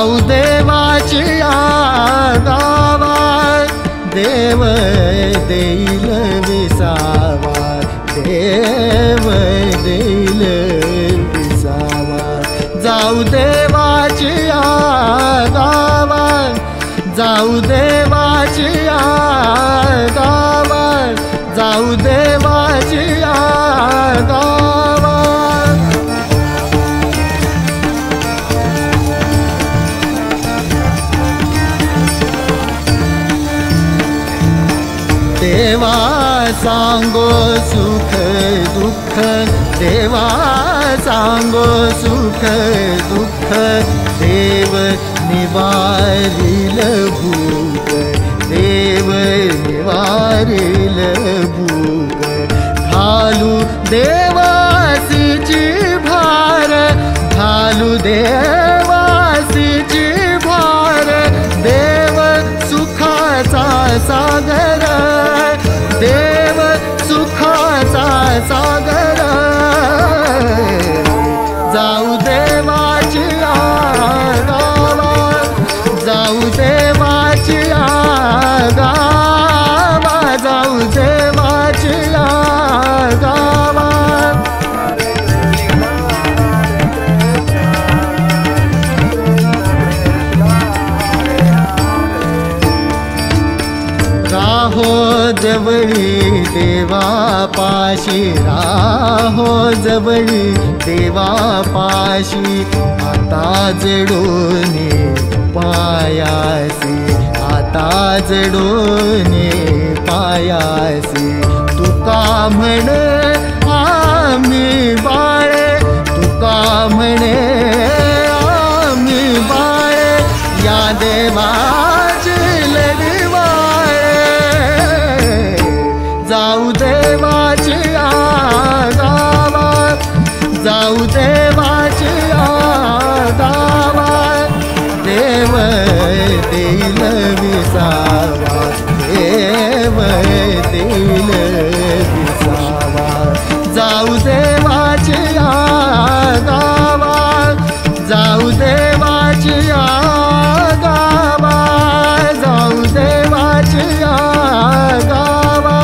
जाऊ देवाची गावा देव देईल विसावा देव देईल विसावा जाऊ देवाची गावा जाऊ देवाची गावा जाऊ देवाची गावा देवा सांगो सुख दुःख देवा सांगो सुख दुःख देव निवारिल भूक देव निवारिल भूक घालू देवासीची भार घालू देवासीची भार देव सुखाचा सागर देव सुखाचा सागर जाऊ देवाची गावा जाऊ देवाची गावा जाऊ देवाची गावा राहो जवळी देवापाशी राहो जवळी देवापाशी आता जडोने पायासी आता जडोने पायासी तुका म्हणे आम्ही बाळे तुका म्हणे आम्ही बाळे या देवाची लढवाळे जाऊ देवाची गावा जाऊ देवाची गावा देव देईल विसावा देव देईल विसावा जाऊ देवाची गावा जाऊ देवाची गावा जाऊ देवाची गावा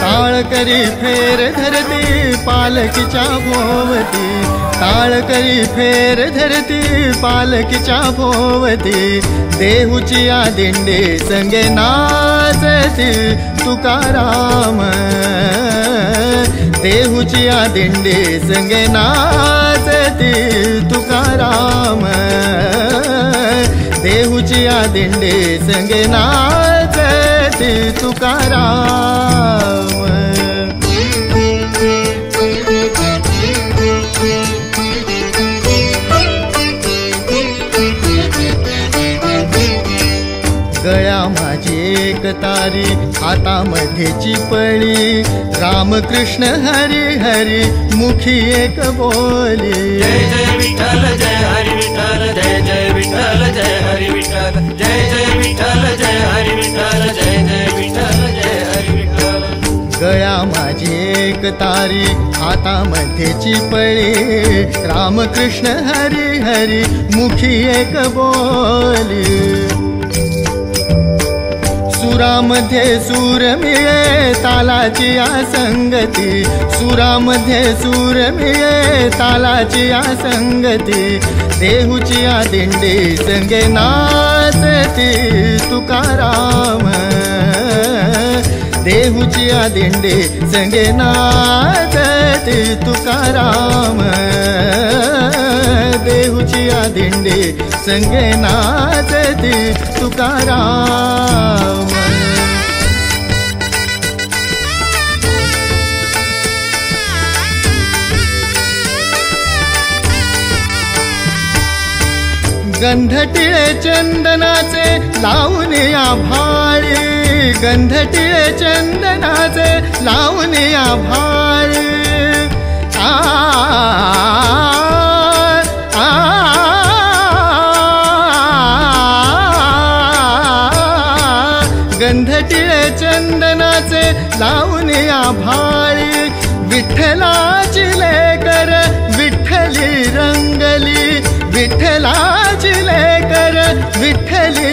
ताळ करी फेर धरती पालकीच्या भोवती ताळ करी फेर धरती पालकीच्या भोवती देहूची या दिंडे संगे नाचती तुकाराम देहूची या दिंडे संगे नाचती तुकाराम देहूची या दिंडे संगे नाचती तुकाराम गळ्या माझी एक तारी हातामध्येची पळी रामकृष्ण हरी हरी मुखी एक बोली जय जय विठ्ठल जय हरी विठ्ठल जय जय विठ्ठल जय हरी विठ्ठल जय जय विठ्ठल जय हरी विठ्ठल जय जय विठ्ठल जय हरी विठ्ठल गळ्या माझी एक तारी हातामध्येची पळी रामकृष्ण हरी हरी मुखी एक बोली सुरामध्ये सूर मिळे तालाची संगती, सुरामध्ये सूर मिळे तालाची संगती, देहूची दिंडी संगे नाचती तुकाराम, देहूची दिंडी संगे नाचती तुकाराम, देहूची दिंडी संगे नाचती तुकाराम. गंधटिळे चंदनाचे लावून आभाळी, गंधटिळे चंदनाचे लावून आभाळी, गंधटिळे चंदनाचे लावून आभाळी, विठ्ठलाची लेकर विठ्ठली रंगली, विठ्ठलाची लेकर विठ्ठली